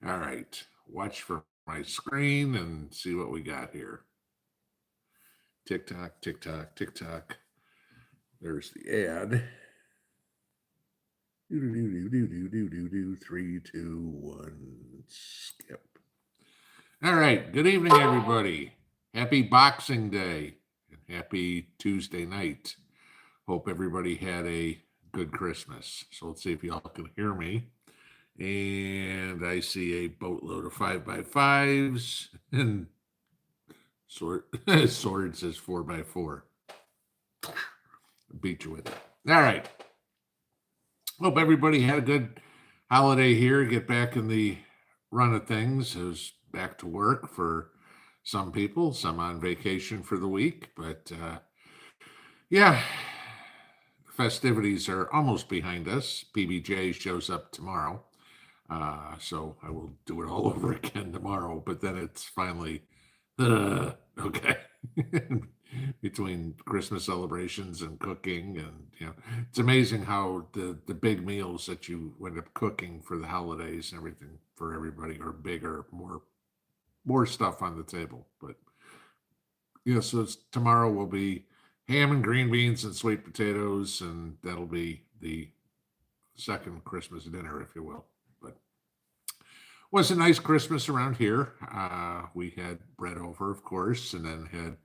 All right. Watch for my screen and see what we got here. Tick tock, tick tock, tick tock. There's the ad. 3, 2, 1, skip. All right. Good evening, everybody. Happy Boxing Day and happy Tuesday night. Hope everybody had a good Christmas. So let's see if y'all can hear me. And I see a boatload of 5x5s and sword says 4x4. Beat you with it. All right. Hope everybody had a good holiday here. Get back in the run of things. It was back to work for some people, some on vacation for the week. But yeah, festivities are almost behind us. PBJ shows up tomorrow. So I will do it all over again tomorrow, but then it's finally okay. Between Christmas celebrations and cooking, and it's amazing how the big meals that you end up cooking for the holidays and everything for everybody are bigger, more stuff on the table. But so tomorrow will be ham and green beans and sweet potatoes, and that'll be the second Christmas dinner, if you will. But was a nice Christmas around here. We had bread over, of course, and then had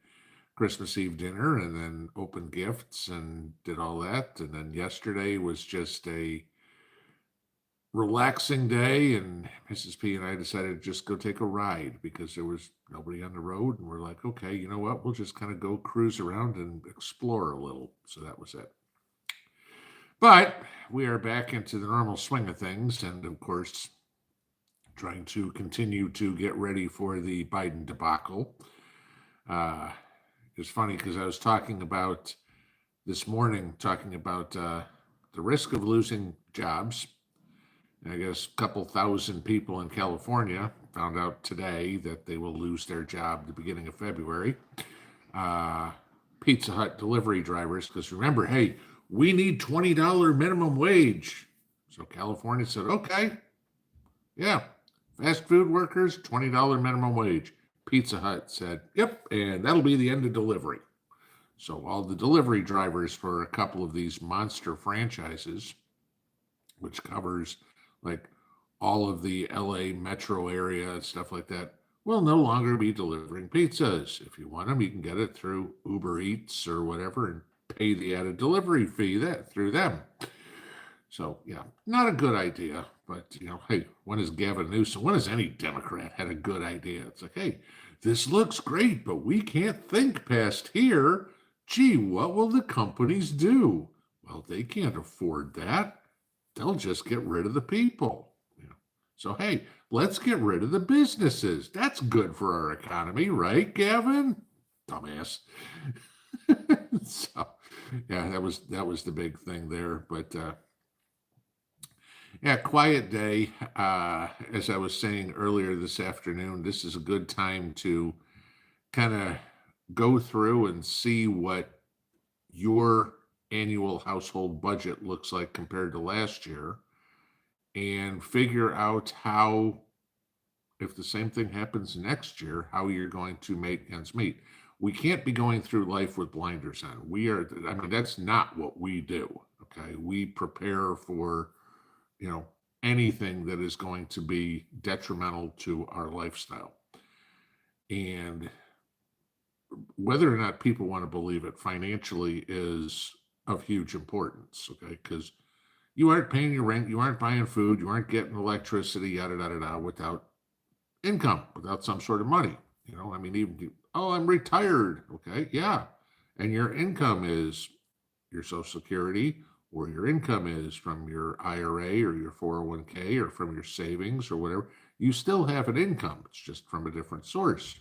Christmas Eve dinner, and then opened gifts and did all that. And then yesterday was just a relaxing day, and Mrs. P and I decided to just go take a ride because there was nobody on the road, and we're like, okay, you know what? We'll just kind of go cruise around and explore a little. So that was it. But we are back into the normal swing of things, and of course, trying to continue to get ready for the Biden debacle. It's funny because I was talking about this morning, the risk of losing jobs. And I guess a couple thousand people in California found out today that they will lose their job at the beginning of February. Pizza Hut delivery drivers, because remember, hey, we need $20 minimum wage. So California said, okay, yeah, fast food workers, $20 minimum wage. Pizza Hut said, yep, and that'll be the end of delivery. So all the delivery drivers for a couple of these monster franchises, which covers like all of the LA metro area and stuff like that, will no longer be delivering pizzas. If you want them, you can get it through Uber Eats or whatever and pay the added delivery fee through them. So, yeah, not a good idea. But, hey, when has Gavin Newsom, when has any Democrat had a good idea? It's like, hey, this looks great, but we can't think past here. Gee, what will the companies do? Well, they can't afford that. They'll just get rid of the people. So, hey, let's get rid of the businesses. That's good for our economy, right, Gavin? Dumbass. So, yeah, that was the big thing there. But yeah, quiet day. As I was saying earlier this afternoon, this is a good time to kind of go through and see what your annual household budget looks like compared to last year, and figure out how, if the same thing happens next year, how you're going to make ends meet. We can't be going through life with blinders on. That's not what we do. Okay. We prepare for, anything that is going to be detrimental to our lifestyle. And whether or not people want to believe it, financially is of huge importance. Okay. Because you aren't paying your rent, you aren't buying food, you aren't getting electricity, yada, yada, yada, without income, without some sort of money. I'm retired. Okay. Yeah. And your income is your Social Security, or your income is from your IRA or your 401k or from your savings or whatever. You still have an income. It's just from a different source.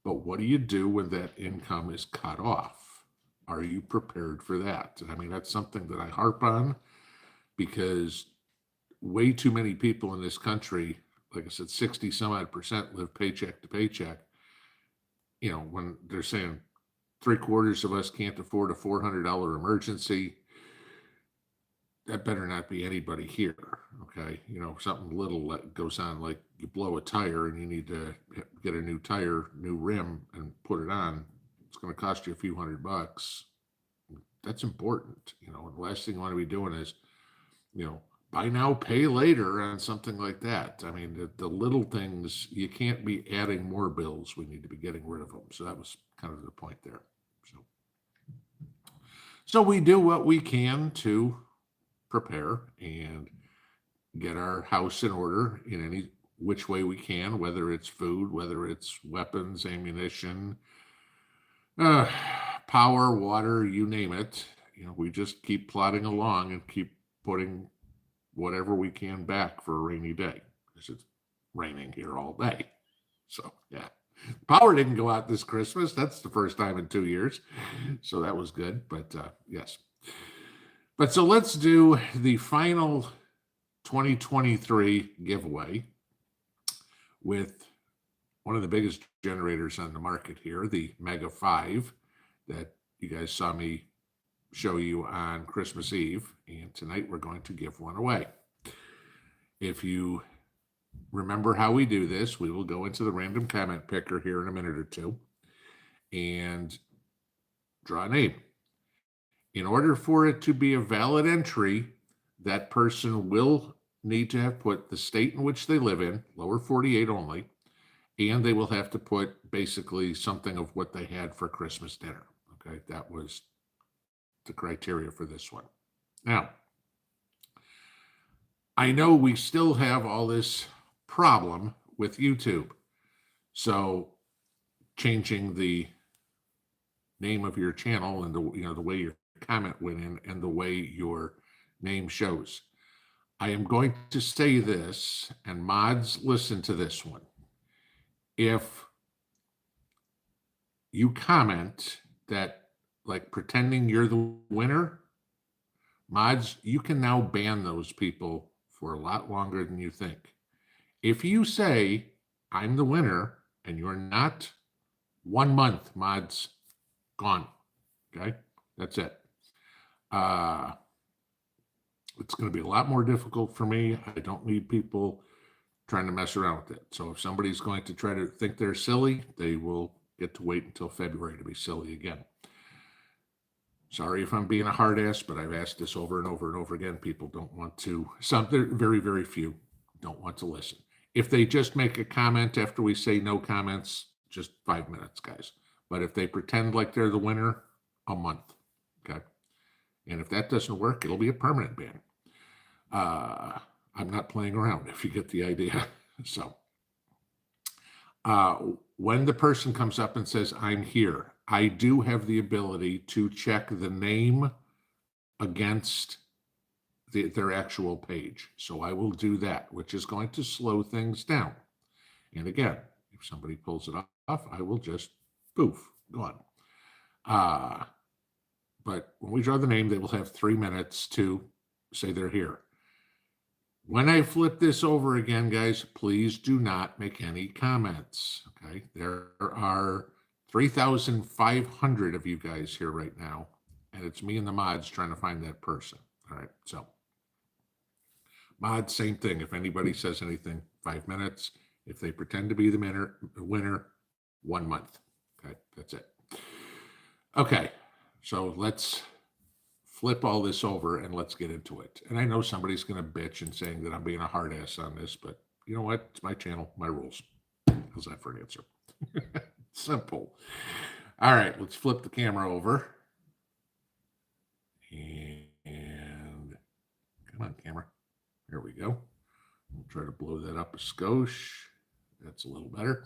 But what do you do when that income is cut off? Are you prepared for that? And that's something that I harp on, because way too many people in this country, like I said, 60 some odd percent live paycheck to paycheck. When they're saying 3/4 of us can't afford a $400 emergency, that better not be anybody here. Okay. You know, something little that goes on, like you blow a tire and you need to get a new tire, new rim, and put it on. It's going to cost you a few $100. That's important. You know, and the last thing you want to be doing is, you know, buy now, pay later on something like that. I mean, the little things, you can't be adding more bills. We need to be getting rid of them. So that was kind of the point there. So we do what we can to prepare and get our house in order in any which way we can, whether it's food, whether it's weapons, ammunition, uh, power, water, you name it. You know, we just keep plodding along and keep putting whatever we can back for a rainy day, because it's raining here all day. So yeah, power didn't go out this Christmas. That's the first time in 2 years. So that was good. But yes. But so let's do the final 2023 giveaway with one of the biggest generators on the market here, the Mega 5 that you guys saw me show you on Christmas Eve. And tonight we're going to give one away. If you remember how we do this, we will go into the random comment picker here in a minute or two and draw a name. In order for it to be a valid entry, that person will need to have put the state in which they live in, lower 48 only, and they will have to put basically something of what they had for Christmas dinner. Okay, that was the criteria for this one. Now, I know we still have all this problem with YouTube. So changing the name of your channel and the way your comment went in and the way your name shows. I am going to say this, and mods, listen to this one. If you comment that, like pretending you're the winner, mods, you can now ban those people for a lot longer than you think. If you say, I'm the winner, and you're not, 1 month, mods, gone. Okay? That's it. It's going to be a lot more difficult for me. I don't need people trying to mess around with it. So if somebody's going to try to think they're silly, they will get to wait until February to be silly again. Sorry if I'm being a hard ass, but I've asked this over and over and over again. People don't want to, very, very few don't want to listen. If they just make a comment after we say no comments, just 5 minutes, guys. But if they pretend like they're the winner, a month, okay? And if that doesn't work, it'll be a permanent ban. I'm not playing around, if you get the idea. So when the person comes up and says, I'm here, I do have the ability to check the name against their actual page. So I will do that, which is going to slow things down. And again, if somebody pulls it off, I will just poof, gone. But when we draw the name, they will have 3 minutes to say they're here. When I flip this over again, guys, please do not make any comments, okay? There are 3,500 of you guys here right now, and it's me and the mods trying to find that person, all right? So mods, same thing. If anybody says anything, 5 minutes. If they pretend to be the winner, 1 month, okay? That's it. Okay, so let's flip all this over and let's get into it. And I know somebody's going to bitch and saying that I'm being a hard ass on this, but you know what? It's my channel, my rules. How's that for an answer? Simple. All right, let's flip the camera over. And come on, camera. There we go. We'll try to blow that up a skosh. That's a little better.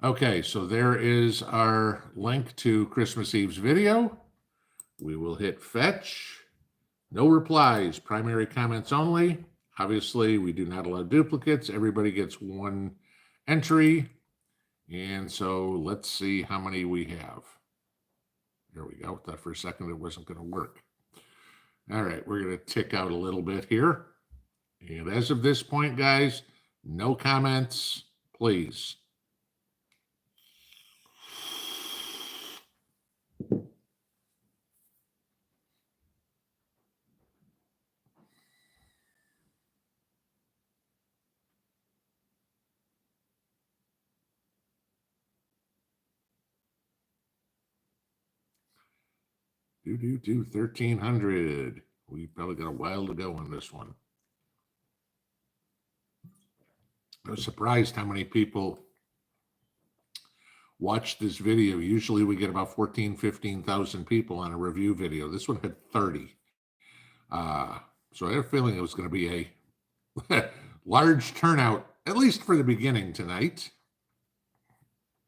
Okay, so there is our link to Christmas Eve's video. We will hit fetch. No replies, primary comments only. Obviously, we do not allow duplicates. Everybody gets 1 entry. And so let's see how many we have. There we go. Thought for a second it wasn't going to work. All right, we're going to tick out a little bit here. And as of this point, guys, no comments, please. 1300. We probably got a while to go on this one. I was surprised how many people watched this video. Usually we get about 15,000 people on a review video. This one had 30. So I had a feeling it was going to be a large turnout, at least for the beginning tonight.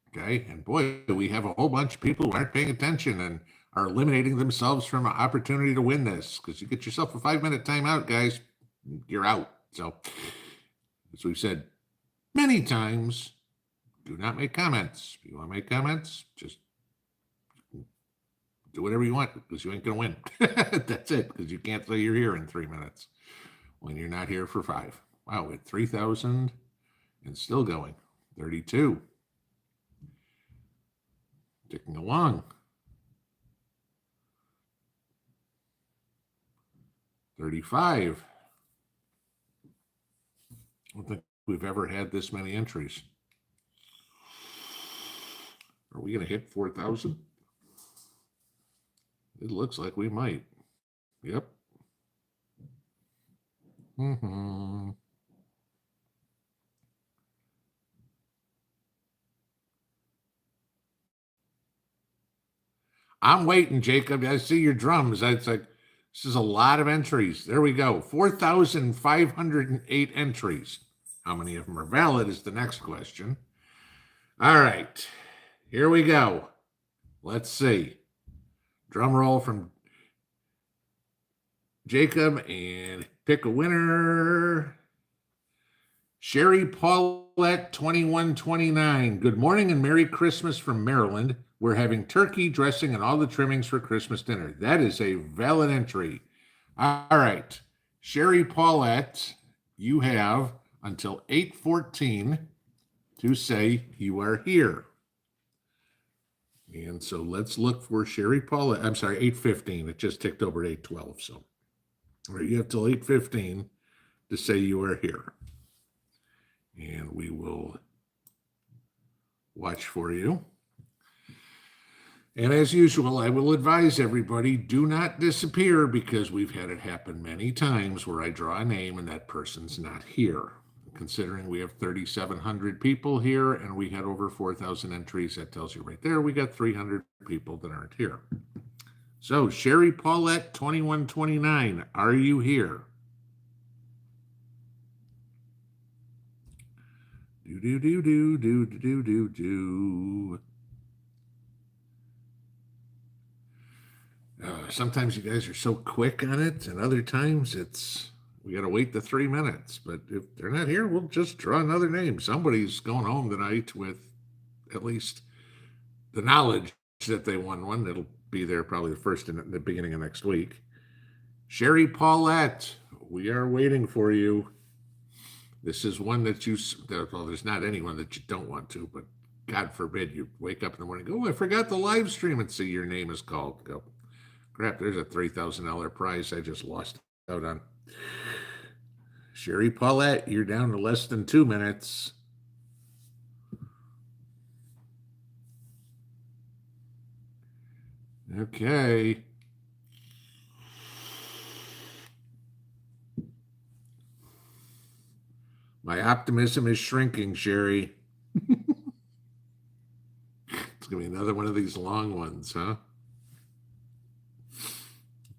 Okay, and boy, we have a whole bunch of people who aren't paying attention and are eliminating themselves from an opportunity to win this, because you get yourself a 5-minute timeout, guys, you're out. So, as we've said many times, do not make comments. If you want to make comments, just do whatever you want, because you ain't going to win. That's it, because you can't say you're here in 3 minutes when you're not here for 5. Wow, we're at 3,000 and still going. 32. Ticking along. 35. I don't think we've ever had this many entries. Are we going to hit 4,000? It looks like we might. Yep. I'm waiting, Jacob. I see your drums. It's like, this is a lot of entries. There we go. 4,508 entries. How many of them are valid is the next question. All right. Here we go. Let's see. Drum roll from Jacob and pick a winner. Sherry Paulette 2129. Good morning and Merry Christmas from Maryland. We're having turkey dressing and all the trimmings for Christmas dinner. That is a valid entry. All right. Sherry Paulette, you have until 8:14 to say you are here. And so let's look for Sherry Paulette. I'm sorry, 8:15. It just ticked over at 8:12. So you have till 8:15 to say you are here. And we will watch for you. And as usual, I will advise everybody, do not disappear, because we've had it happen many times where I draw a name and that person's not here. Considering we have 3,700 people here and we had over 4,000 entries, that tells you right there we got 300 people that aren't here. So Sherry Paulette 2129, are you here? Sometimes you guys are so quick on it, and other times we got to wait the 3 minutes. But if they're not here, we'll just draw another name. Somebody's going home tonight with at least the knowledge that they won one. It'll be there probably the beginning of next week. Sherry Paulette, we are waiting for you. This is one that well, there's not anyone that you don't want to, but God forbid you wake up in the morning and go, oh, I forgot the live stream, and see your name is called. Go, crap, there's a $3,000 prize I just lost out on. Sherry Paulette, you're down to less than 2 minutes. Okay. My optimism is shrinking, Sherry. It's going to be another one of these long ones, huh?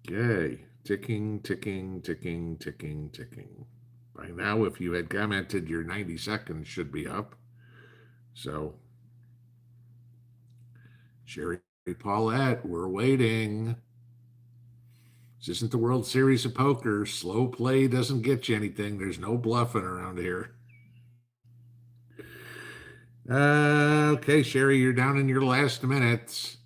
Okay. Ticking, ticking, ticking, ticking, ticking. By now, if you had commented, your 90 seconds should be up. So, Sherry Paulette, we're waiting. This isn't the World Series of Poker. Slow play doesn't get you anything. There's no bluffing around here. Okay, Sherry, you're down in your last minutes.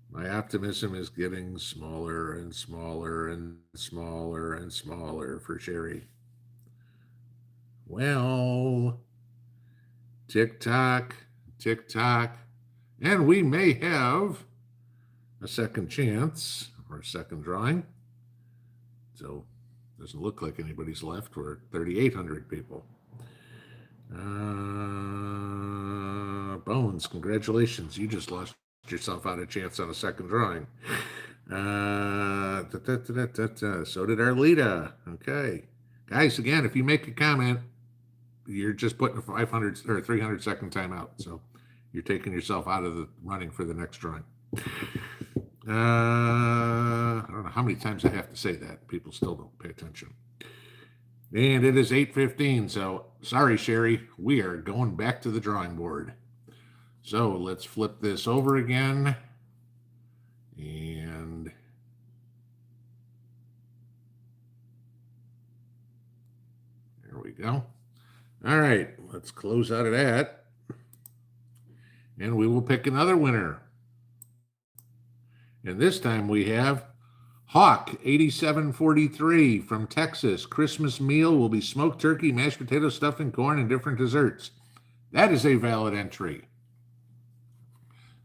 My optimism is getting smaller and smaller and smaller and smaller for Sherry. Well, tick-tock, tick-tock, and we may have a second chance or a second drawing. So doesn't look like anybody's left. We're 3,800 people. Bones, congratulations. You just lost yourself out a chance on a second drawing. So did Arlita. Okay. Guys, again, if you make a comment, you're just putting a 500 or 300-second timeout. So you're taking yourself out of the running for the next drawing. I don't know how many times I have to say that. People still don't pay attention. And it is 8:15, so sorry, Sherry. We are going back to the drawing board. So let's flip this over again. And there we go. All right, let's close out of that. And we will pick another winner. And this time we have Hawk 8743 from Texas. Christmas meal will be smoked turkey, mashed potato, stuffing, corn, and different desserts. That is a valid entry.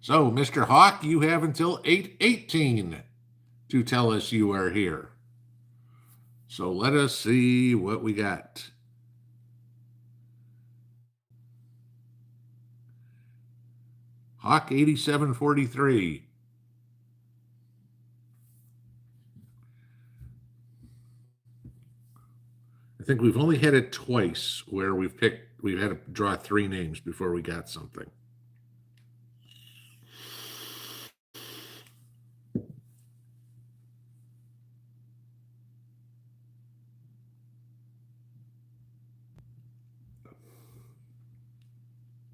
So, Mr. Hawk, you have until 8:18 to tell us you are here. So let us see what we got. Hawk 8743. I think we've only had it twice where we've had to draw 3 names before we got something.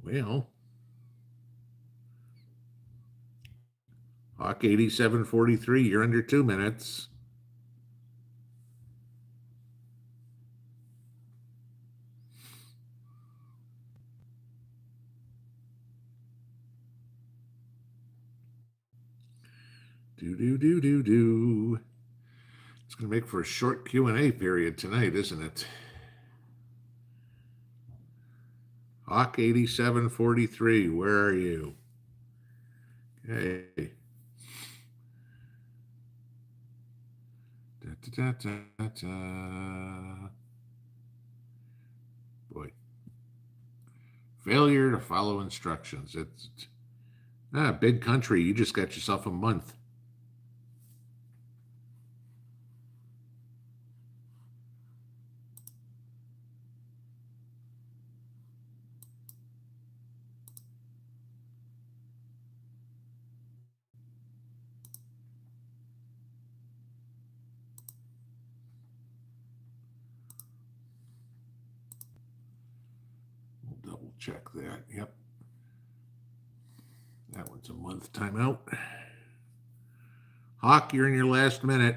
Well, Hawk 8743, you're under 2 minutes. Do. It's going to make for a short Q&A period tonight, isn't it? Hawk 8743, where are you? Okay. Boy. Failure to follow instructions. It's big country. You just got yourself a month. We'll double check that. Yep. That one's a month timeout. Hawk, you're in your last minute.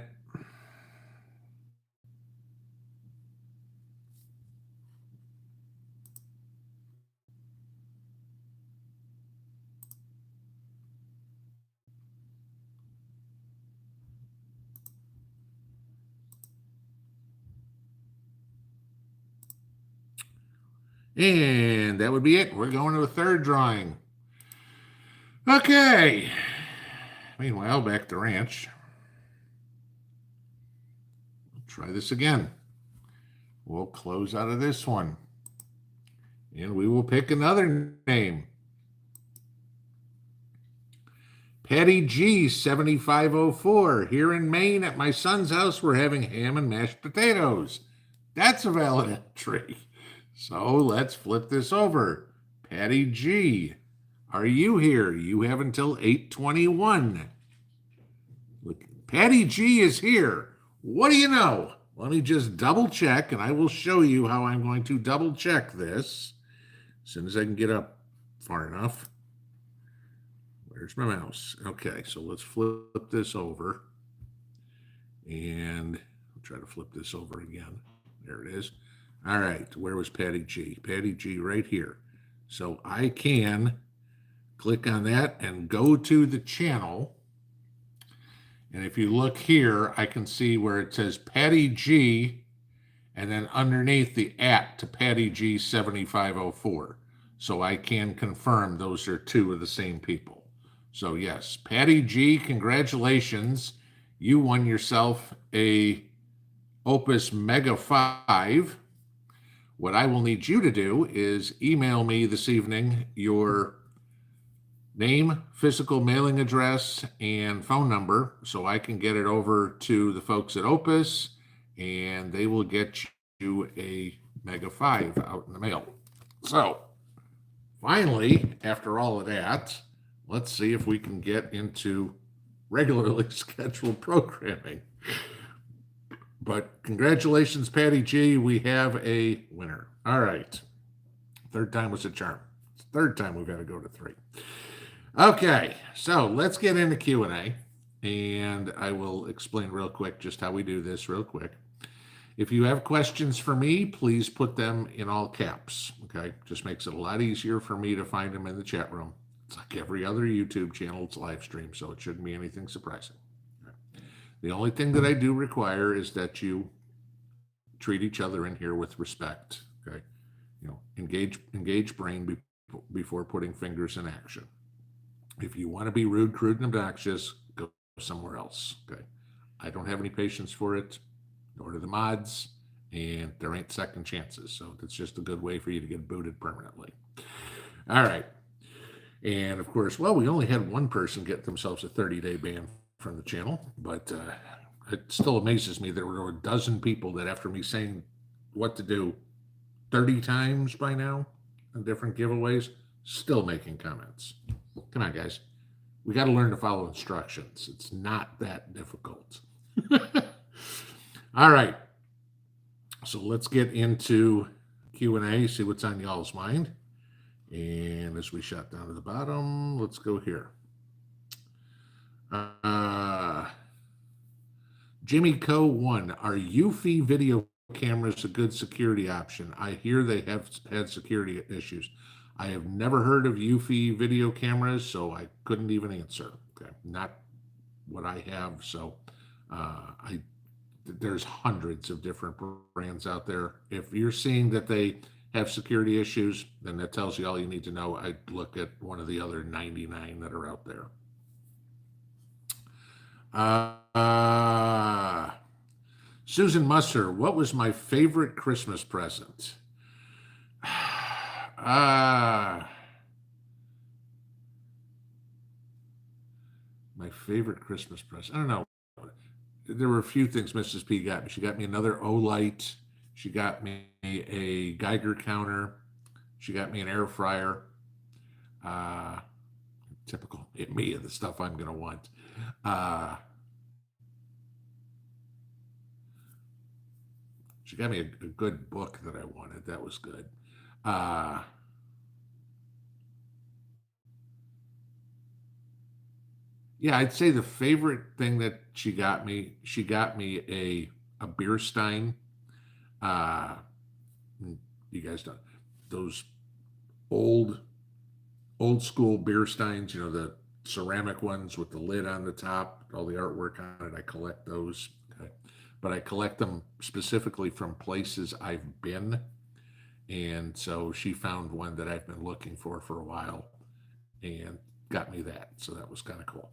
And that would be it. We're going to a third drawing. Okay. Meanwhile, back to ranch. We'll try this again. We'll close out of this one. And we will pick another name. Patty G, 7504. Here in Maine at my son's house, we're having ham and mashed potatoes. That's a valid entry. So let's flip this over. Patty G, are you here? You have until 8:21. Look, Patty G is here. What do you know? Let me just double check, and I will show you how I'm going to double check this as soon as I can get up far enough. Where's my mouse? Okay, so let's flip this over. And I'll try to flip this over again. There it is. All right, where was Patty G? Patty G right here. So I can click on that and go to the channel. And if you look here, I can see where it says Patty G, and then underneath the @ to Patty G 7504. So I can confirm those are 2 of the same people. So yes, Patty G, congratulations. You won yourself a Opus Mega 5. What I will need you to do is email me this evening your name, physical mailing address, and phone number so I can get it over to the folks at Opus and they will get you a Mega 5 out in the mail. So, finally, after all of that, let's see if we can get into regularly scheduled programming. But congratulations, Patty G. We have a winner. All right. Third time was a charm. Third time we've got to go to 3. Okay, so let's get into Q&A, and I will explain real quick just how we do this real quick. If you have questions for me, please put them in all caps, okay? Just makes it a lot easier for me to find them in the chat room. It's like every other YouTube channel, it's live stream, so it shouldn't be anything surprising. The only thing that I do require is that you treat each other in here with respect, okay? You know, engage brain before putting fingers in action. If you want to be rude, crude, and obnoxious, go somewhere else, okay? I don't have any patience for it, nor do the mods, and there ain't second chances, so it's just a good way for you to get booted permanently. All right. And of course, well, we only had one person get themselves a 30-day ban from the channel, but it still amazes me there were a dozen people that after me saying what to do 30 times by now on different giveaways, still making comments. Come on, guys. We got to learn to follow instructions. It's not that difficult. All right. So let's get into Q&A, see what's on y'all's mind. And as we shot down to the bottom, let's go here. Jimmy Co. 1, are UFI video cameras a good security option? I hear they have had security issues. I have never heard of UFI video cameras, so I couldn't even answer. Okay, not what I have. So there's hundreds of different brands out there. If you're seeing that they have security issues, then that tells you all you need to know. I'd look at one of the other 99 that are out there. Susan Musser, what was my favorite Christmas present? My favorite Christmas present. I don't know. There were a few things Mrs. P got me. She got me another Olight. She got me a Geiger counter. She got me an air fryer. Typical me of the stuff I'm going to want. She got me a good book that I wanted. That was good. Yeah, I'd say the favorite thing that she got me a beer stein. You guys know those old school beer steins, you know, the ceramic ones with the lid on the top, all the artwork on it. I collect those. Okay. But I collect them specifically from places I've been. And so she found one that I've been looking for a while and got me that. So that was kind of cool,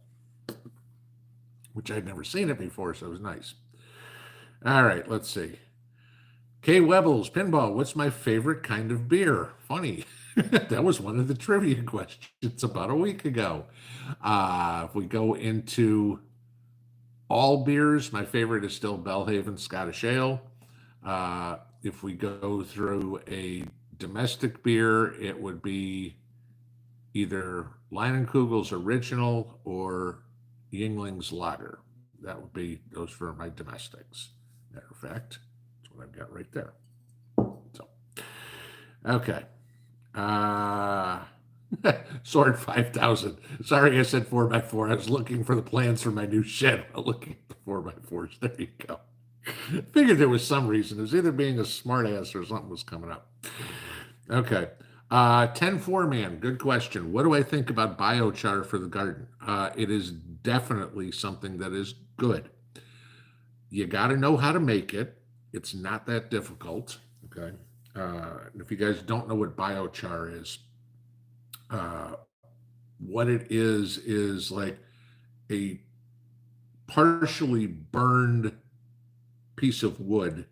which I'd never seen it before. So it was nice. All right, let's see. Kay Webbles, Pinball, what's my favorite kind of beer? Funny. That was one of the trivia questions about a week ago. If we go into all beers, my favorite is still Bellhaven Scottish Ale. If we go through a domestic beer, it would be either Leinenkugel's Original or Yingling's Lager. That would be those for my domestics. Matter of fact, that's what I've got right there. So, okay. Sword 5000. Sorry, I said 4x4. I was looking for the plans for my new shed while looking at the 4x4s. There you go. Figured there was some reason. It was either being a smartass or something was coming up. Okay. 10-4 man. Good question. What do I think about biochar for the garden? It is definitely something that is good. You got to know how to make it. It's not that difficult. Okay. If you guys don't know what biochar is, what it is like a partially burned piece of wood,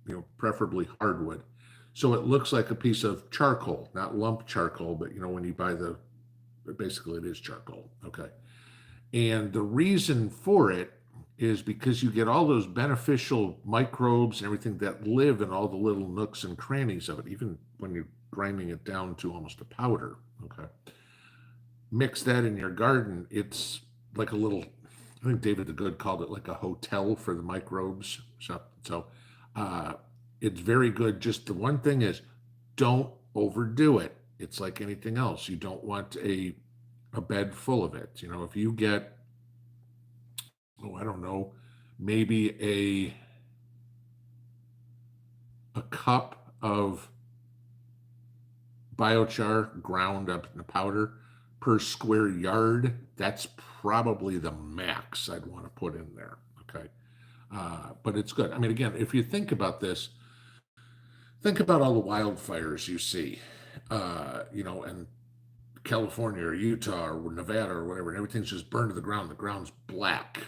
you know, preferably hardwood. So it looks like a piece of charcoal, not lump charcoal, but you know, when you buy the basically it is charcoal. Okay. And the reason for it is because you get all those beneficial microbes and everything that live in all the little nooks and crannies of it, even when you're grinding it down to almost a powder. Okay. Mix that in your garden. It's like a little, I think David the Good called it like a hotel for the microbes. So uh, it's very good. Just the one thing is don't overdo it. It's like anything else. You don't want a bed full of it. You know, if you get, oh, I don't know, maybe a cup of biochar ground up in the powder per square yard, that's probably the max I'd want to put in there. Okay. But it's good. I mean, again, if you think about this, think about all the wildfires you see, you know, and California or Utah or Nevada or whatever, and everything's just burned to the ground. The ground's black.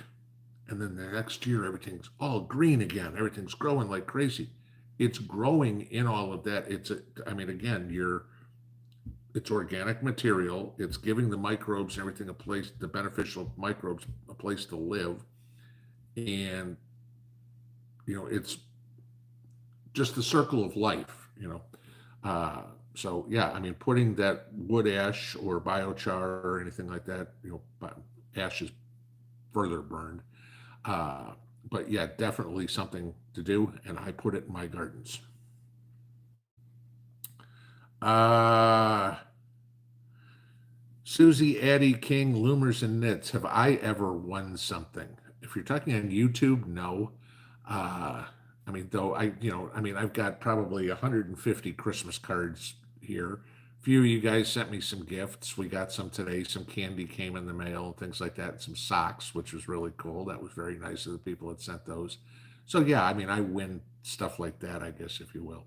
And then the next year, everything's all green again. Everything's growing like crazy. It's growing in all of that. I mean, again, it's organic material. It's giving the microbes and everything a place, the beneficial microbes, a place to live. And, you know, it's just the circle of life, you know. So yeah, I mean, putting that wood ash or biochar or anything like that, you know, ash is further burned. But yeah, definitely something to do, and I put it in my gardens. Susie, Addie, King, Loomers, and Knits. Have I ever won something? If you're talking on YouTube, no. I mean, though I mean, I've got probably 150 Christmas cards here. A few of you guys sent me some gifts. We got some today. Some candy came in the mail, things like that. And some socks, which was really cool. That was very nice of the people that sent those. So yeah, I mean, I win stuff like that, I guess, if you will.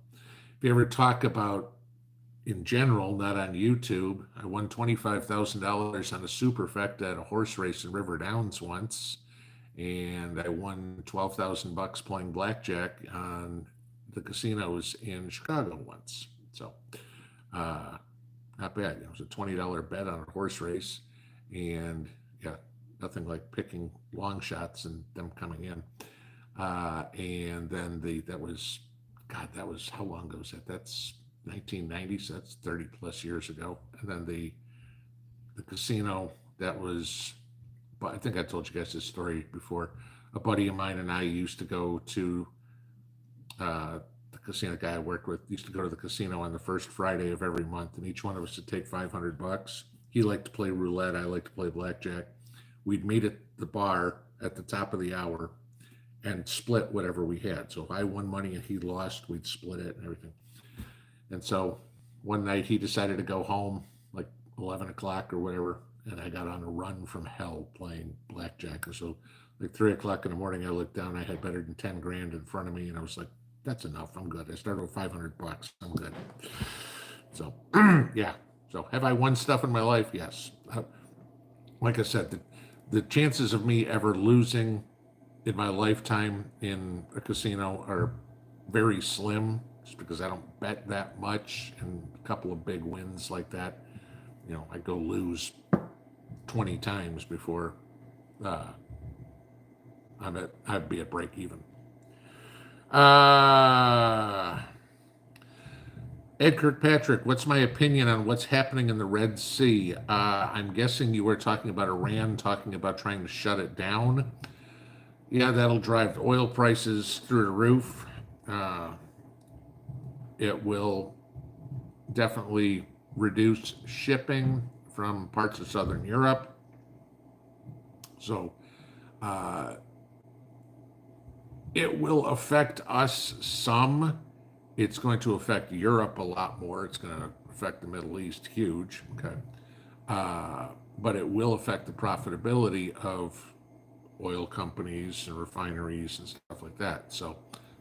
If you ever talk about in general, not on YouTube, I won $25,000 on a superfecta at a horse race in River Downs once, and I won 12,000 bucks playing blackjack on the casinos in Chicago once. So, not bad. It was a $20 bet on a horse race, and yeah, nothing like picking long shots and them coming in. And then that was, God, that was, how long ago was that? That's 1990, so that's 30 plus years ago. And then the casino, that was, but I think I told you guys this story before. A buddy of mine and I used to go to the casino. Guy I worked with used to go to the casino on the first Friday of every month, and each one of us would take 500 bucks. He liked to play roulette. I liked to play blackjack. We'd meet at the bar at the top of the hour and split whatever we had. So if I won money and he lost, we'd split it and everything. And so one night he decided to go home like 11 o'clock or whatever, and I got on a run from hell playing blackjack. And so like 3 o'clock in the morning, I looked down, I had better than 10 grand in front of me, and I was like, that's enough, I'm good. I started with 500 bucks, I'm good. So yeah, so have I won stuff in my life? Yes. Like I said, the chances of me ever losing in my lifetime in a casino are very slim, just because I don't bet that much, and a couple of big wins like that, you know, I go lose 20 times before I'd be at break even. Ed Kirkpatrick, what's my opinion on what's happening in the Red Sea? I'm guessing you were talking about Iran, talking about trying to shut it down. Yeah, that'll drive oil prices through the roof. It will definitely reduce shipping from parts of Southern Europe. So it will affect us some. It's going to affect Europe a lot more. It's going to affect the Middle East huge. Okay. But it will affect the profitability of oil companies and refineries and stuff like that. So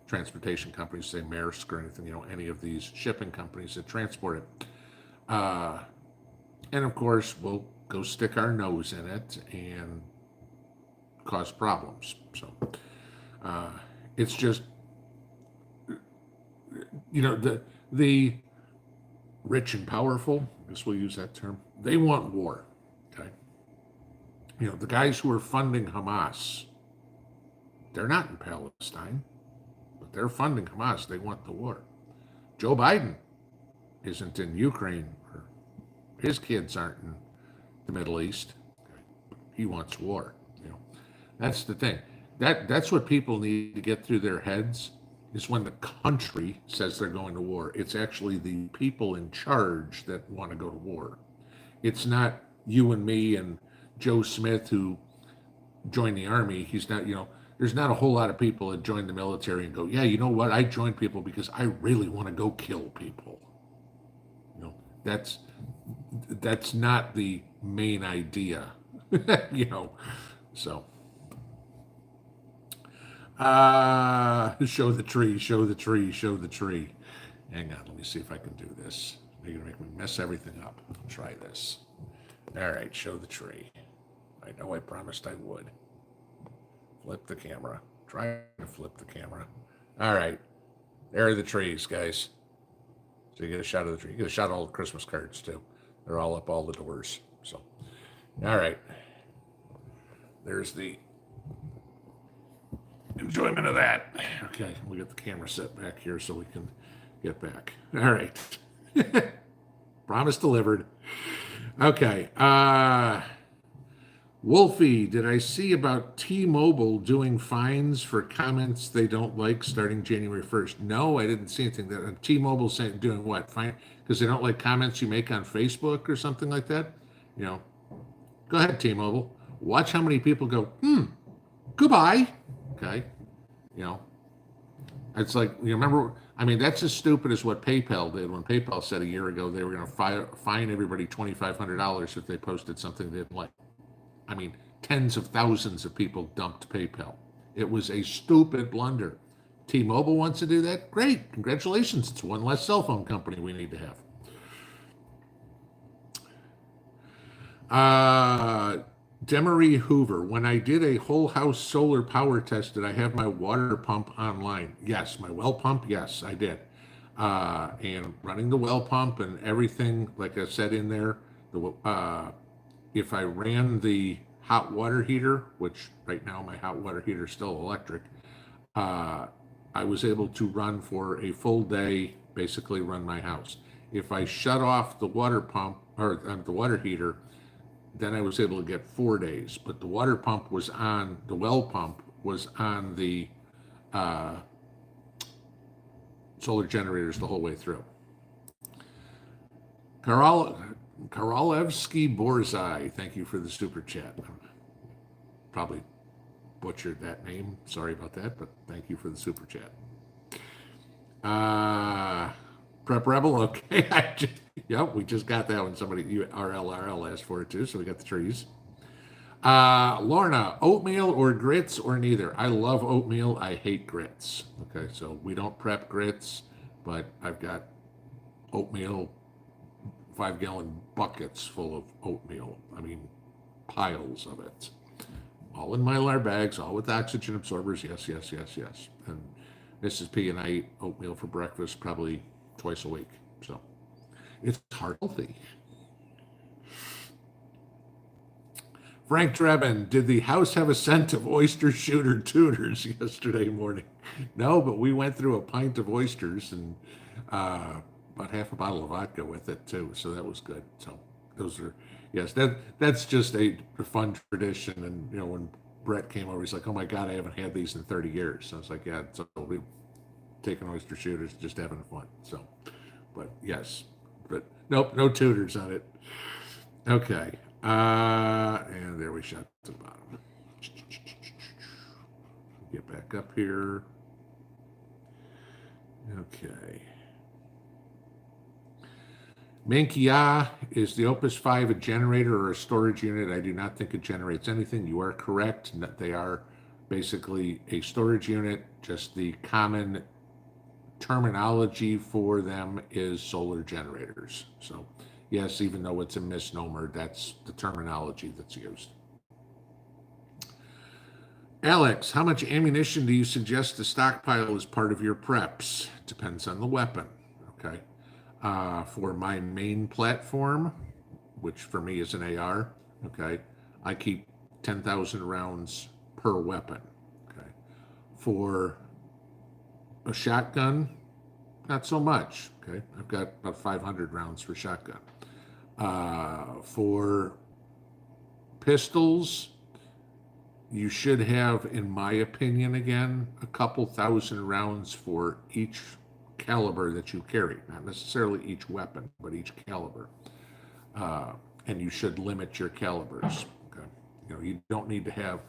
transportation companies, say Maersk or anything, you know, any of these shipping companies that transport it. And of course, we'll go stick our nose in it and cause problems. So it's just, you know, the rich and powerful, I guess we'll use that term, they want war. Okay. The guys who are funding Hamas, they're not in Palestine, but they're funding Hamas. They want the war. Joe Biden isn't in Ukraine, or his kids aren't in the Middle East. He wants war. That's the thing. That's what people need to get through their heads, is when the country says they're going to war. It's actually the people in charge that want to go to war. It's not you and me and Joe Smith who joined the army. He's not, there's not a whole lot of people that join the military and go, yeah, you know what? I joined people because I really want to go kill people. That's not the main idea, so. Show the tree, show the tree, show the tree. Hang on, let me see if I can do this. You're gonna make me mess everything up. I'll try this. All right, show the tree. I know I promised I would. Flip the camera. Try to flip the camera. All right, there are the trees, guys. So you get a shot of the tree. You get a shot of all the Christmas cards too. They're all up all the doors. So, all right. There's the enjoyment of that. Okay, we got the camera set back here so we can get back. All right. Promise delivered. Okay. Wolfie, did I see about T-Mobile doing fines for comments they don't like starting January 1st? No, I didn't see anything. That T-Mobile saying doing what? Fine because they don't like comments you make on Facebook or something like that? Go ahead, T-Mobile. Watch how many people go, goodbye. Okay. It's like, remember, that's as stupid as what PayPal did when PayPal said a year ago they were going to fine everybody $2,500 if they posted something they didn't like. Tens of thousands of people dumped PayPal. It was a stupid blunder. T-Mobile wants to do that? Great. Congratulations. It's one less cell phone company we need to have. Demery Hoover, when I did a whole house solar power test, did I have my water pump online? Yes. My well pump? Yes, I did. And running the well pump and everything, like I said in there, if I ran the hot water heater, which right now my hot water heater is still electric, I was able to run for a full day, basically run my house. If I shut off the water pump or the water heater, then I was able to get 4 days. But the water pump was on, the well pump was on the solar generators the whole way through. Karolevsky Borzai, thank you for the super chat. Probably butchered that name. Sorry about that, but thank you for the super chat. Prep Rebel, okay. Yep, we just got that one. Somebody, RL asked for it too, so we got the trees. Lorna, oatmeal or grits or neither? I love oatmeal. I hate grits. Okay, so we don't prep grits, but I've got oatmeal, 5-gallon buckets full of oatmeal. Piles of it. All in Mylar bags, all with oxygen absorbers. Yes. And Mrs. P and I eat oatmeal for breakfast probably twice a week. So it's heart healthy. Frank Drebin, did the house have a scent of oyster shooter tutors yesterday morning? No, but we went through a pint of oysters and about half a bottle of vodka with it too. So that was good. So those are, yes, that's just a fun tradition. And when Brett came over, he's like, "Oh my God, I haven't had these in 30 years." So I was like, "Yeah, so we've taken oyster shooters, just having fun." So, but yes, but nope, no tutors on it. Okay. And there we shot to the bottom. Get back up here. Okay. Minkia, is the Opus 5 a generator or a storage unit? I do not think it generates anything. You are correct. They are basically a storage unit. Just the common terminology for them is solar generators. So yes, even though it's a misnomer, that's the terminology that's used. Alex, how much ammunition do you suggest to stockpile as part of your preps? Depends on the weapon. Okay. For my main platform, which for me is an AR, okay, I keep 10,000 rounds per weapon, okay. For a shotgun, not so much, okay. I've got about 500 rounds for shotgun. For pistols, you should have, in my opinion, again, a couple thousand rounds for each caliber that you carry, not necessarily each weapon, but each caliber. And you should limit your calibers. Okay? You don't need to have,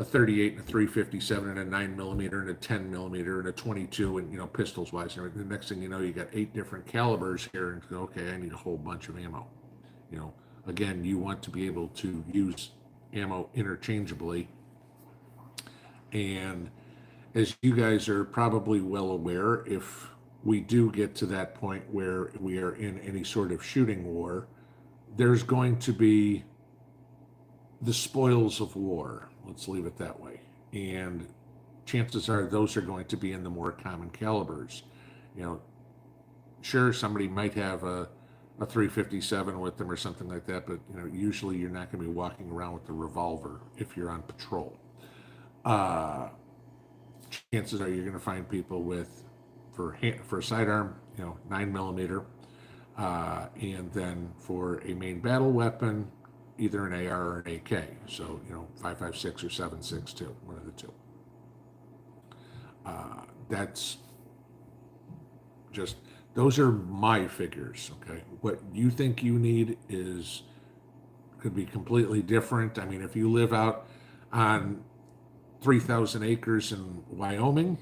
a 38 and a 357 and a 9mm and a 10mm and a 22 and pistols wise. And the next thing you know, you got 8 different calibers here, and okay, I need a whole bunch of ammo. Again, you want to be able to use ammo interchangeably. And as you guys are probably well aware, if we do get to that point where we are in any sort of shooting war, there's going to be the spoils of war. Let's leave it that way. And chances are those are going to be in the more common calibers. Sure, somebody might have a 357 with them or something like that, but usually you're not going to be walking around with a revolver if you're on patrol. Chances are you're going to find people with, for a sidearm, 9mm, and then for a main battle weapon, either an AR or an AK. So 5.56 or 7.62, one of the two. That's just, those are my figures. Okay, what you think you need could be completely different. I mean, if you live out on 3,000 acres in Wyoming,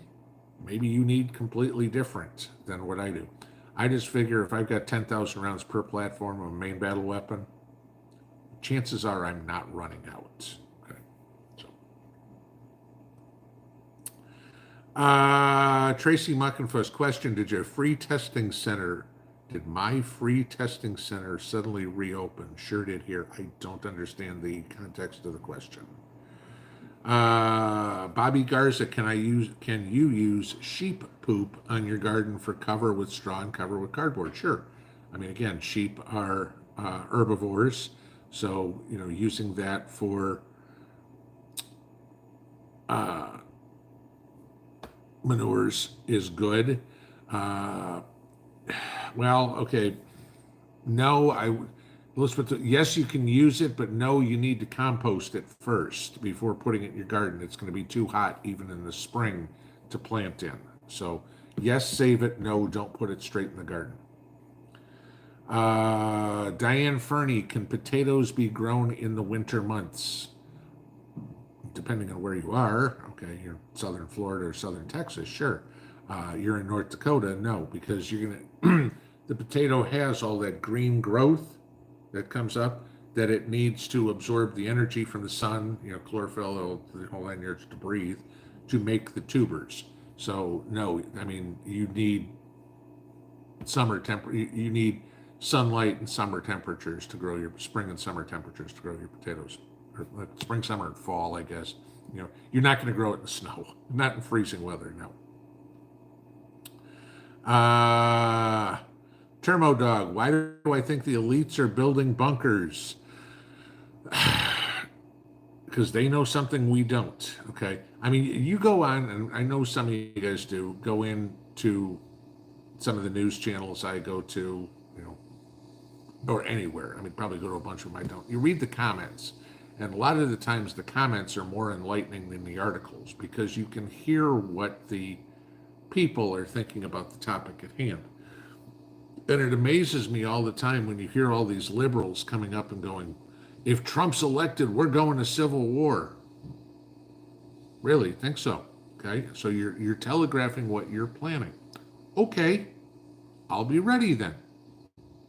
maybe you need completely different than what I do. I just figure if I've got 10,000 rounds per platform of a main battle weapon, chances are I'm not running out. Okay, so Tracy Muckenfuss question: Did my free testing center suddenly reopen? Sure did here. I don't understand the context of the question. Bobby Garza, can you use sheep poop on your garden for cover with straw and cover with cardboard? Sure. I mean, again, sheep are herbivores, so using that for manures is good. Well, okay. No, Elizabeth, yes, you can use it, but no, you need to compost it first before putting it in your garden. It's going to be too hot even in the spring to plant in. So yes, save it. No, don't put it straight in the garden. Diane Fernie, can potatoes be grown in the winter months? Depending on where you are. Okay, you're in southern Florida or southern Texas, sure. You're in North Dakota, no, because you're gonna the potato has all that green growth that comes up that it needs to absorb the energy from the sun, chlorophyll, the whole 9 yards to breathe, to make the tubers. So no, I mean, you need you need sunlight and summer temperatures to grow your spring and summer temperatures to grow your potatoes. Or spring, summer, and fall, I guess. You're not going to grow it in the snow, not in freezing weather, no. Termo Dog, why do I think the elites are building bunkers? Because they know something we don't, okay? I mean, you go on, and I know some of you guys do, go into some of the news channels I go to, or anywhere. I mean, probably go to a bunch of them I don't. You read the comments, and a lot of the times the comments are more enlightening than the articles because you can hear what the people are thinking about the topic at hand. And it amazes me all the time when you hear all these liberals coming up and going, if Trump's elected, we're going to civil war. Really? Think so? Okay, so you're telegraphing what you're planning. Okay, I'll be ready then.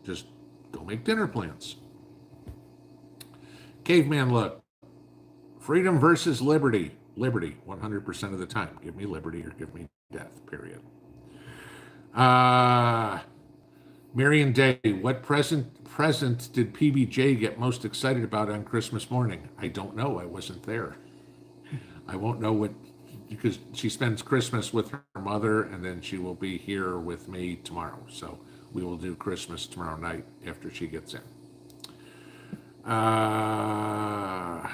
Just go make dinner plans. Caveman look. Freedom versus liberty. Liberty, 100% of the time. Give me liberty or give me death, period. Marion Day, what present did PBJ get most excited about on Christmas morning? I don't know. I wasn't there. I won't know what, because she spends Christmas with her mother and then she will be here with me tomorrow. So we will do Christmas tomorrow night after she gets in. Uh,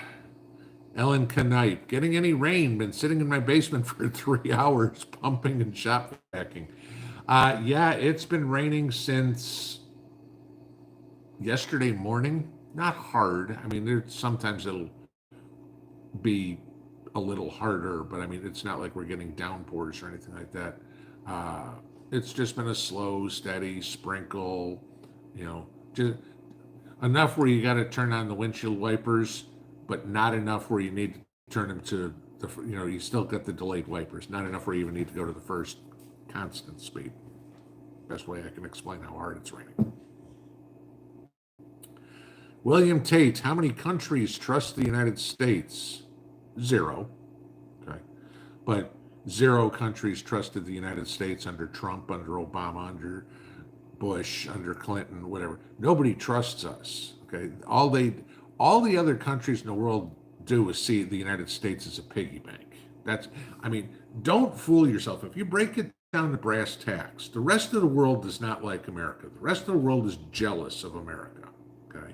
Ellen Knight, getting any rain? Been sitting in my basement for 3 hours, pumping and shop vacuuming. Yeah, it's been raining since yesterday morning. Not hard. I mean, sometimes it'll be a little harder, but I mean, it's not like we're getting downpours or anything like that. Uh, it's just been a slow, steady sprinkle, just enough where you got to turn on the windshield wipers, but not enough where you need to turn them to you still got the delayed wipers. Not enough where you even need to go to the first constant speed. Best way I can explain how hard it's raining. William Tate, how many countries trust the United States? 0. Okay. But 0 countries trusted the United States under Trump, under Obama, under Bush, under Clinton, whatever. Nobody trusts us. Okay. All the other countries in the world do is see the United States as a piggy bank. Don't fool yourself. If you break it down to brass tacks, the rest of the world does not like America. The rest of the world is jealous of America. Okay.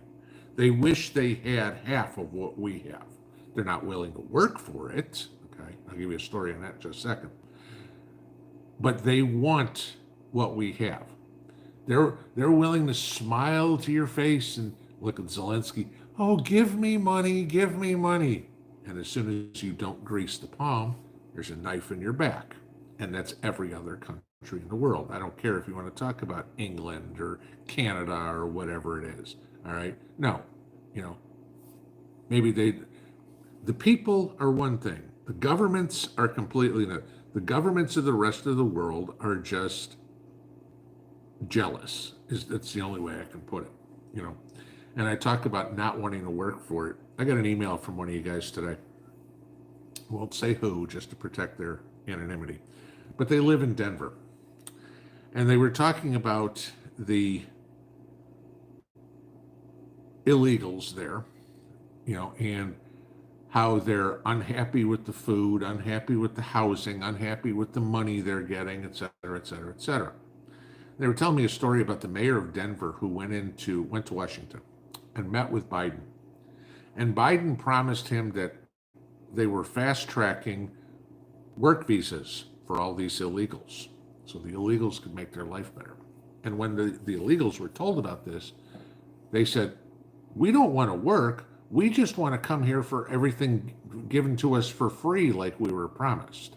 They wish they had half of what we have. They're not willing to work for it. Okay. I'll give you a story on that in just a second. But they want what we have. They're willing to smile to your face and look at Zelensky. Oh, give me money, give me money. And as soon as you don't grease the palm, there's a knife in your back. And that's every other country in the world. I don't care if you want to talk about England or Canada or whatever it is. All right. No, maybe the people are one thing. The governments are completely another. The governments of the rest of the world are just jealous. That's the only way I can put it, And I talk about not wanting to work for it. I got an email from one of you guys today. Won't say who, just to protect their anonymity. But they live in Denver. And they were talking about the illegals there, and how they're unhappy with the food, unhappy with the housing, unhappy with the money they're getting, et cetera, et cetera, et cetera. They were telling me a story about the mayor of Denver who went to Washington and met with Biden. And Biden promised him that they were fast-tracking work visas for all these illegals, so the illegals could make their life better. And when the illegals were told about this, they said, we don't want to work. We just want to come here for everything given to us for free like we were promised.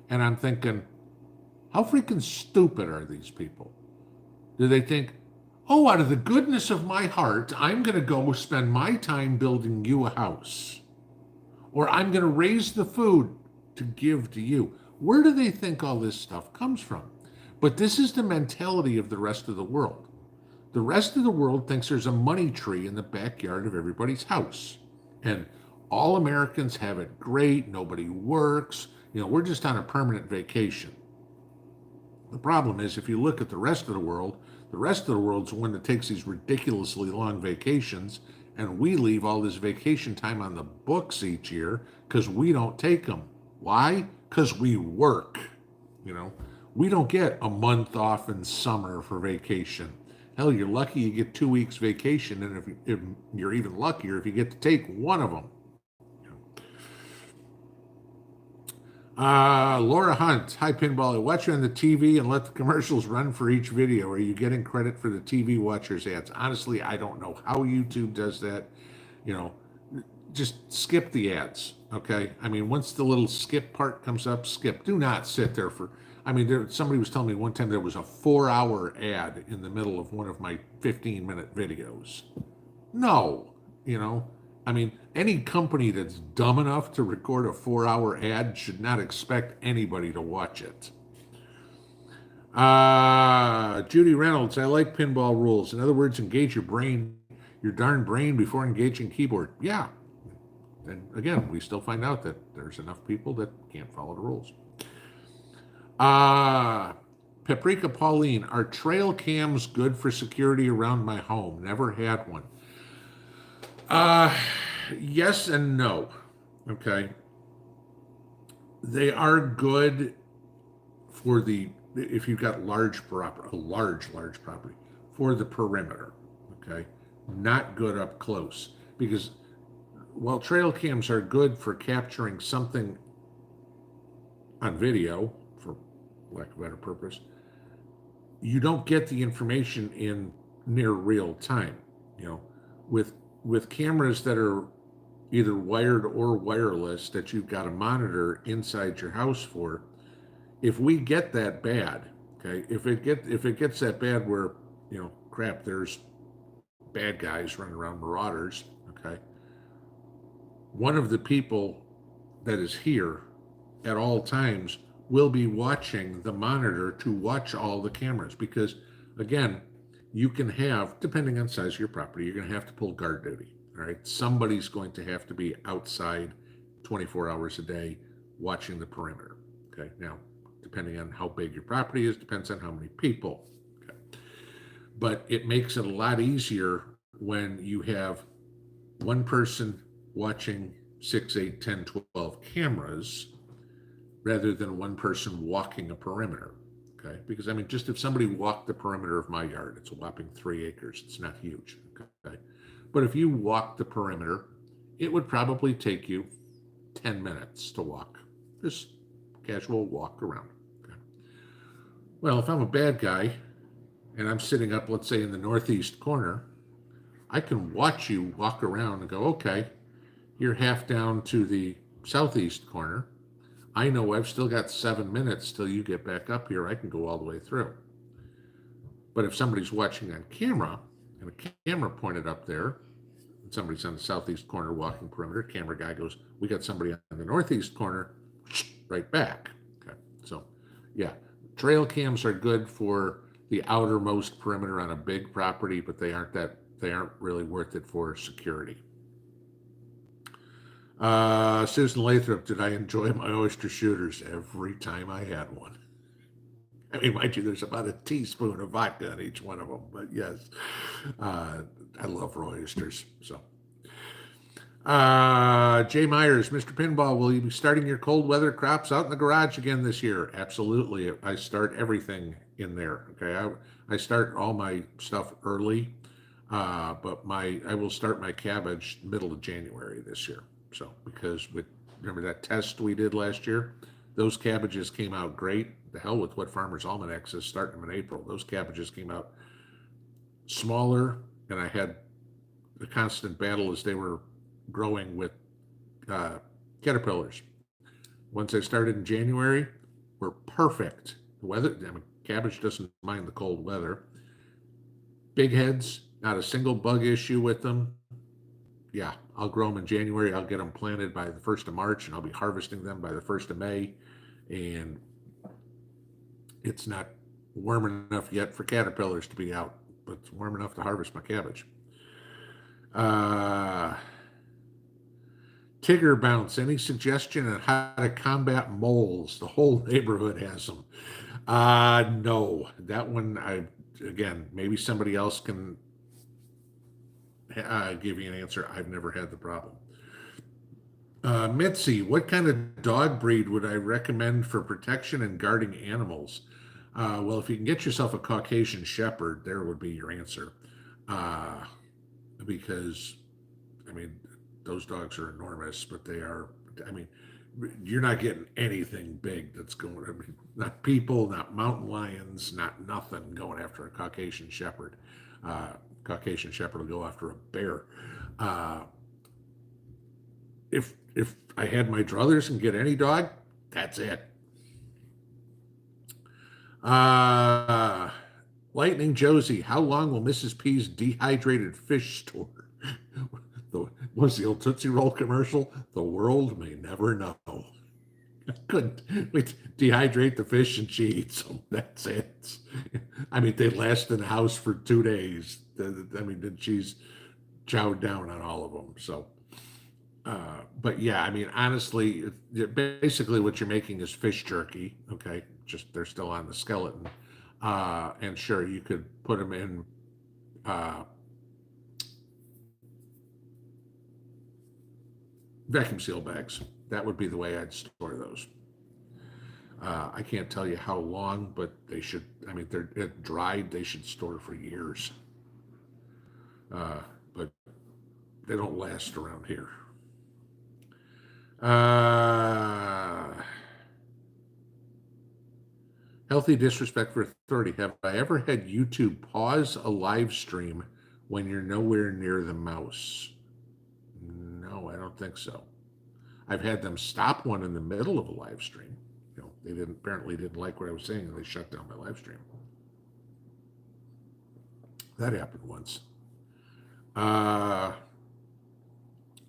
And I'm thinking, how freaking stupid are these people? Do they think, oh, out of the goodness of my heart, I'm going to go spend my time building you a house? Or I'm going to raise the food to give to you? Where do they think all this stuff comes from? But this is the mentality of the rest of the world. The rest of the world thinks there's a money tree in the backyard of everybody's house. And all Americans have it great. Nobody works. We're just on a permanent vacation. The problem is, if you look at the rest of the world's the one that takes these ridiculously long vacations, and we leave all this vacation time on the books each year because we don't take them. Why? Because we work. We don't get a month off in summer for vacation. Hell, you're lucky you get 2 weeks vacation, and if you're even luckier if you get to take one of them. Laura Hunt, hi Pinball. I watch you on the TV and let the commercials run for each video. Are you getting credit for the TV watchers ads? Honestly, I don't know how YouTube does that. Just skip the ads, okay? Once the little skip part comes up, skip. Do not sit there for, somebody was telling me one time there was a 4-hour ad in the middle of one of my 15-minute videos. No, any company that's dumb enough to record a 4-hour ad should not expect anybody to watch it. Judy Reynolds, I like pinball rules. In other words, engage your darn brain before engaging keyboard. Yeah. And again, we still find out that there's enough people that can't follow the rules. Paprika Pauline, are trail cams good for security around my home? Never had one. Yes and no. Okay. They are good for the if you've got large property, a large property, for the perimeter, okay? Not good up close, because while trail cams are good for capturing something on video, for lack of a better purpose, you don't get the information in near real time. You know, with cameras that are either wired or wireless that you've got a monitor inside your house for, if we get that bad, okay, if it gets that bad where, crap, there's bad guys running around, marauders, okay, one of the people that is here at all times will be watching the monitor to watch all the cameras, because again, you can have, depending on size of your property, you're going to have to pull guard duty. All right, somebody's going to have to be outside 24 hours a day watching the perimeter. Okay, now depending on how big your property is, depends on how many people. Okay, but it makes it a lot easier when you have one person watching 6, 8, 10, 12 cameras rather than one person walking a perimeter. Okay, because I mean, just if somebody walked the perimeter of my yard, it's a whopping 3 acres. It's not huge. Okay, but if you walk the perimeter, it would probably take you 10 minutes to walk, just casual walk around. Okay. Well, if I'm a bad guy and I'm sitting up, let's say in the northeast corner, I can watch you walk around and go, okay, you're half down to the southeast corner. I know I've still got 7 minutes till you get back up here. I can go all the way through. But if somebody's watching on camera and a camera pointed up there, and somebody's on the southeast corner walking perimeter, camera guy goes, we got somebody on the northeast corner, right back. Okay. So yeah, trail cams are good for the outermost perimeter on a big property, but they aren't really worth it for security. Susan Lathrop, did I enjoy my oyster shooters? Every time I had one. I mean, mind you, there's about a teaspoon of vodka in each one of them, but yes, I love raw oysters. So, Jay Myers, Mr. Pinball, will you be starting your cold weather crops out in the garage again this year? Absolutely. I start everything in there. Okay, I start all my stuff early, but I will start my cabbage middle of January this year. So, because remember that test we did last year? Those cabbages came out great. The hell with what Farmer's Almanac says, starting them in April. Those cabbages came out smaller, and I had the constant battle as they were growing with caterpillars. Once I started in January, were perfect. The weather, I mean, cabbage doesn't mind the cold weather. Big heads, not a single bug issue with them. Yeah, I'll grow them in January. I'll get them planted by the 1st of March, and I'll be harvesting them by the 1st of May. And it's not warm enough yet for caterpillars to be out, but it's warm enough to harvest my cabbage. Tigger Bounce, any suggestion on how to combat moles? The whole neighborhood has them. No, that one, again, maybe somebody else can give you an answer. I've never had the problem. Mitzi, what kind of dog breed would I recommend for protection and guarding animals? Well, if you can get yourself a Caucasian Shepherd, there would be your answer. Because, I mean, those dogs are enormous, but they are, I mean, you're not getting anything big that's going, I mean, not people, not mountain lions, not nothing going after a Caucasian Shepherd. Caucasian Shepherd will go after a bear. If I had my druthers and get any dog, that's it. Lightning Josie, how long will Mrs. P's dehydrated fish store? Was the old Tootsie Roll commercial? The world may never know. Couldn't we dehydrate the fish and she eats them? That's it. I mean, they last in the house for 2 days. I mean, she's chowed down on all of them. So, but yeah, I mean, honestly, basically what you're making is fish jerky. Okay, just they're still on the skeleton. And sure, you could put them in vacuum seal bags. That would be the way I'd store those. I can't tell you how long, but they should, I mean, they're dried, they should store for years. But they don't last around here. Uh, Healthy disrespect for authority. Have I ever had YouTube pause a live stream when you're nowhere near the mouse? No, I don't think so. I've had them stop one in the middle of a live stream. They didn't like what I was saying, and they shut down my live stream. That happened once.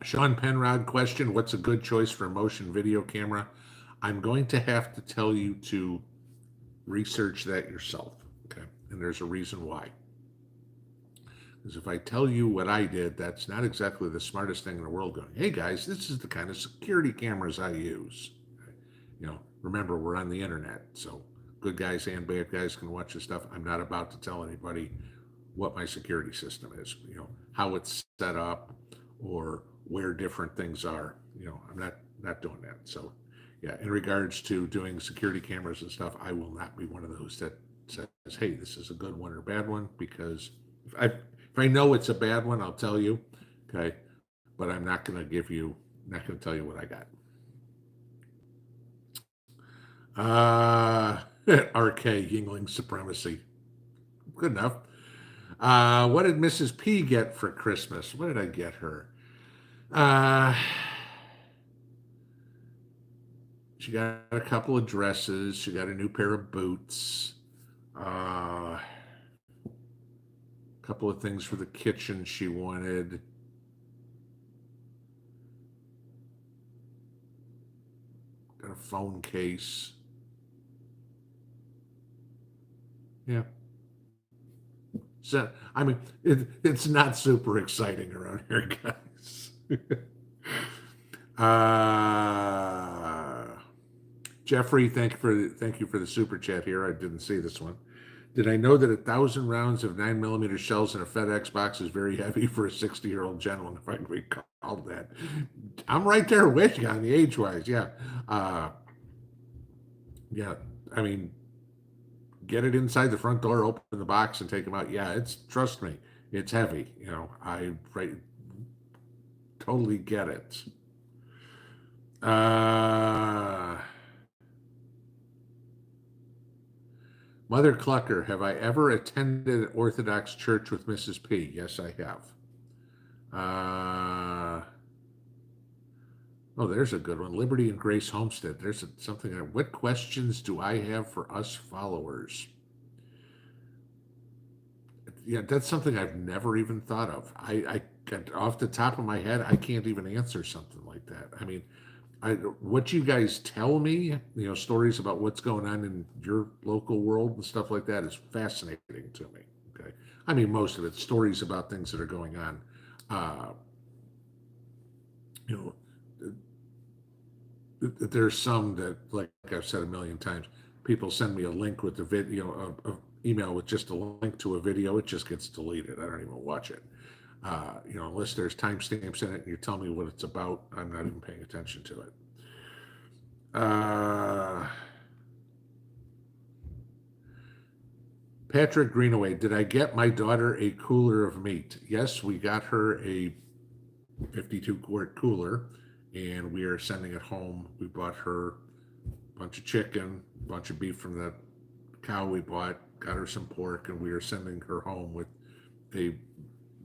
Sean Penrod question: what's a good choice for a motion video camera? I'm going to have to tell you to research that yourself. Okay, and there's a reason why. Because if I tell you what I did, that's not exactly the smartest thing in the world. Going, hey guys, this is the kind of security cameras I use. Remember, we're on the internet, so good guys and bad guys can watch this stuff. I'm not about to tell anybody what my security system is, how it's set up or where different things are. I'm not doing that. So yeah, in regards to doing security cameras and stuff, I will not be one of those that says, hey, this is a good one or a bad one, because if I know it's a bad one, I'll tell you. Okay. But I'm not going to tell you what I got. RK Yingling supremacy. Good enough. What did Mrs. P get for Christmas? What did I get her? She got a couple of dresses. She got a new pair of boots. A couple of things for the kitchen she wanted. Got a phone case. Yeah. So, I mean, it's not super exciting around here, guys. Jeffrey, thank you for the super chat here. I didn't see this one. Did I know that 1,000 rounds of 9mm shells in a FedEx box is very heavy for a 60-year-old gentleman, if I can recall that? I'm right there with you on the age-wise, yeah. Yeah, I mean, get it inside the front door, open the box, and take them out. Yeah, trust me, it's heavy. I totally get it. Mother Clucker, have I ever attended an Orthodox church with Mrs. P? Yes, I have. Oh, there's a good one. Liberty and Grace Homestead. There's something. What questions do I have for us followers? Yeah, that's something I've never even thought of. I off the top of my head, I can't even answer something like that. I mean, what you guys tell me, stories about what's going on in your local world and stuff like that is fascinating to me. Okay. I mean, most of it, stories about things that are going on. There's some that, like I've said a million times, people send me a link with the video, a email with just a link to a video, it just gets deleted. I don't even watch it. Unless there's timestamps in it and you tell me what it's about, I'm not even paying attention to it. Patrick Greenaway, did I get my daughter a cooler of meat? Yes, we got her a 52-quart cooler, and we are sending it home. We bought her a bunch of chicken, a bunch of beef from the cow we bought, got her some pork, and we are sending her home with a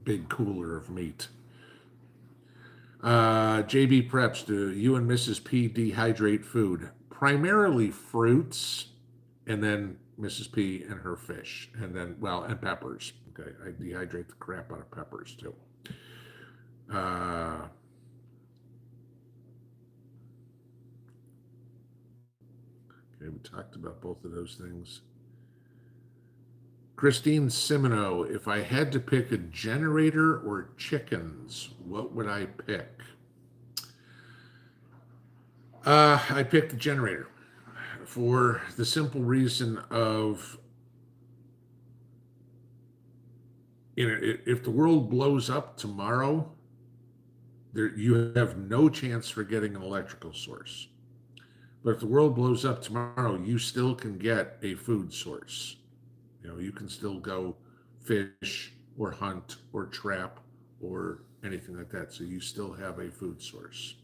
big cooler of meat. JB Preps, do you and Mrs. P dehydrate food? Primarily fruits, and then Mrs. P and her fish, and then, and peppers. Okay, I dehydrate the crap out of peppers too. Okay, we talked about both of those things. Christine Simino, if I had to pick a generator or chickens, what would I pick? I picked the generator for the simple reason of, if the world blows up tomorrow, you have no chance for getting an electrical source. But if the world blows up tomorrow, you still can get a food source. You know, you can still go fish or hunt or trap or anything like that. So you still have a food source.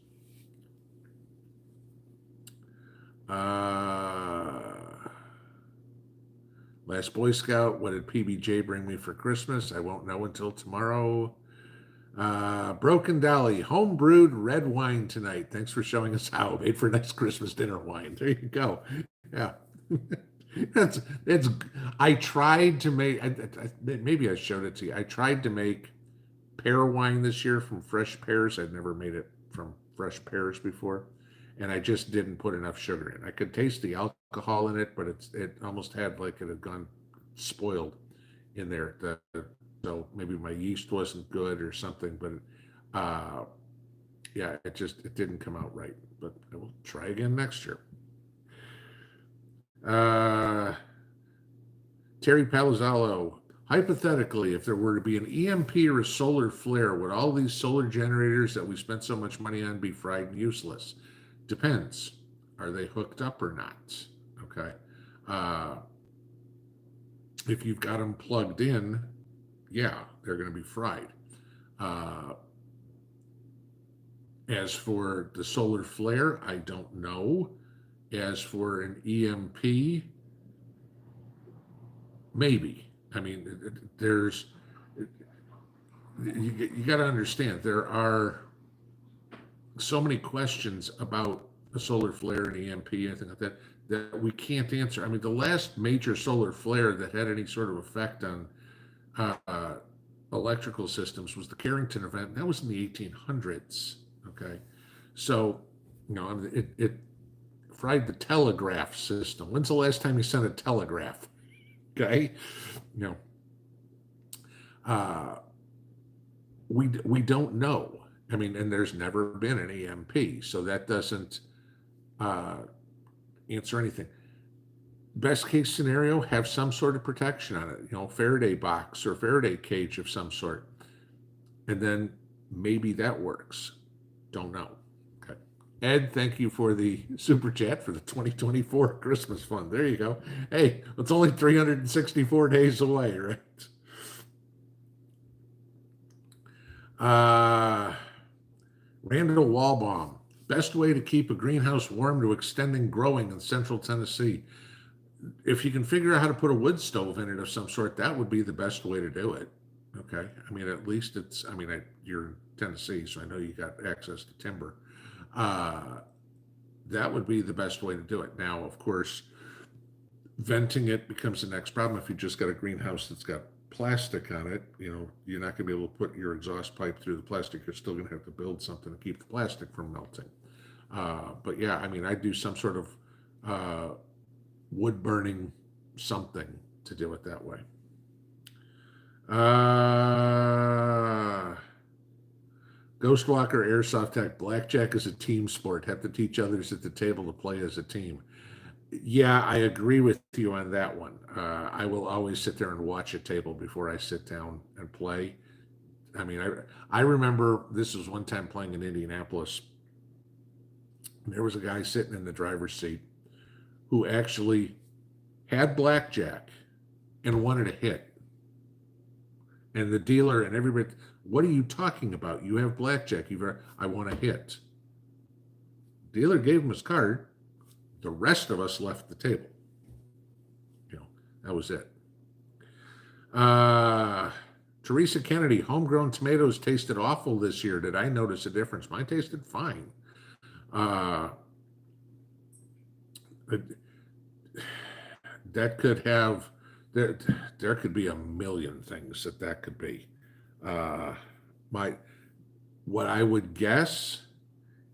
Last Boy Scout, what did PBJ bring me for Christmas? I won't know until tomorrow. Broken Dolly, home brewed red wine tonight. Thanks for showing us how. Made for next Christmas dinner wine. There you go. Yeah. that's I tried to make maybe I showed it to you. I tried to make pear wine this year from fresh pears. I'd never made it from fresh pears before, and I just didn't put enough sugar in. I could taste the alcohol in it, but it almost had like it had gone spoiled in there. So maybe my yeast wasn't good or something, but yeah, it didn't come out right. But I will try again next year. Terry Palazzolo, hypothetically, if there were to be an EMP or a solar flare, would all these solar generators that we spent so much money on be fried and useless? Depends. Are they hooked up or not? Okay. If you've got them plugged in, yeah, they're going to be fried. As for the solar flare, I don't know. As for an EMP, maybe. I mean, you got to understand, there are so many questions about a solar flare and EMP, anything like that, that we can't answer. I mean, the last major solar flare that had any sort of effect on electrical systems was the Carrington event, and that was in the 1800s. Okay, so you know, I mean, it fried the telegraph system. When's the last time you sent a telegraph? Okay, you know, we don't know. I mean, and there's never been an EMP, so that doesn't answer anything. Best case scenario, have some sort of protection on it, you know, Faraday box or Faraday cage of some sort. And then maybe that works. Don't know. Okay. Ed, thank you for the super chat for the 2024 Christmas fund. There you go. Hey, it's only 364 days away, right? Randall Walbaum, best way to keep a greenhouse warm to extending growing in central Tennessee. If you can figure out how to put a wood stove in it of some sort, that would be the best way to do it. Okay. I mean, at least it's, I mean, you're in Tennessee, so I know you got access to timber. That would be the best way to do it. Now, of course, venting it becomes the next problem. If you just got a greenhouse that's got plastic on it, you know, you're not going to be able to put your exhaust pipe through the plastic. You're still going to have to build something to keep the plastic from melting. But yeah, I mean, I'd do some sort of wood burning something to do it that way. Ghostwalker Airsoft Tech, blackjack is a team sport. Have to teach others at the table to play as a team. Yeah, I agree with you on that one. I will always sit there and watch a table before I sit down and play. I mean, I remember this was one time playing in Indianapolis. There was a guy sitting in the driver's seat who actually had blackjack and wanted a hit. And the dealer and everybody, what are you talking about? You have blackjack. I want a hit. Dealer gave him his card. The rest of us left the table. You know, that was it. Teresa Kennedy, homegrown tomatoes tasted awful this year. Did I notice a difference? Mine tasted fine. That could have, there could be a million things that could be. What I would guess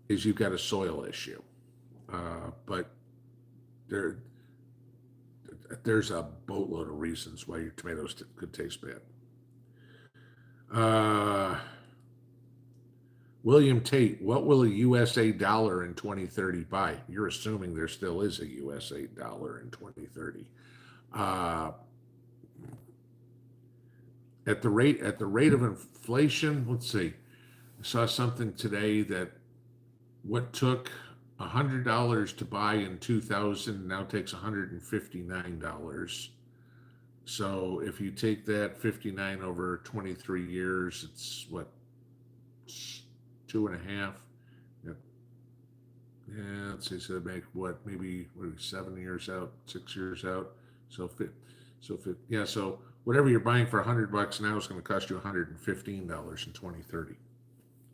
is you've got a soil issue. But there's a boatload of reasons why your tomatoes could taste bad. William Tate, what will a USA dollar in 2030 buy? You're assuming there still is a USA dollar in 2030. At the rate of inflation, let's see. I saw something today that what took $100 to buy in 2000 now takes $159. So if you take that 59 over 23 years, it's what, two and a half. Yeah, let's see. So they make what, maybe 7 years out, 6 years out. So yeah. So whatever you're buying for $100 now is going to cost you $115 in 2030.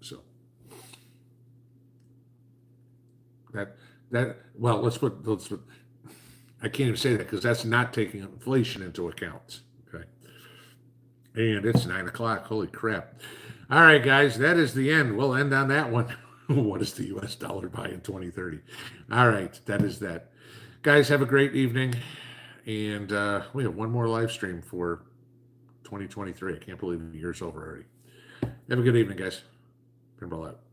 So well, let's put. I can't even say that because that's not taking inflation into account. Okay. And it's 9 o'clock. Holy crap! All right, guys, that is the end. We'll end on that one. What is the U.S. dollar buy in 2030? All right, that is that. Guys, have a great evening. And we have one more live stream for 2023. I can't believe the year's over already. Have a good evening, guys. Pinball out.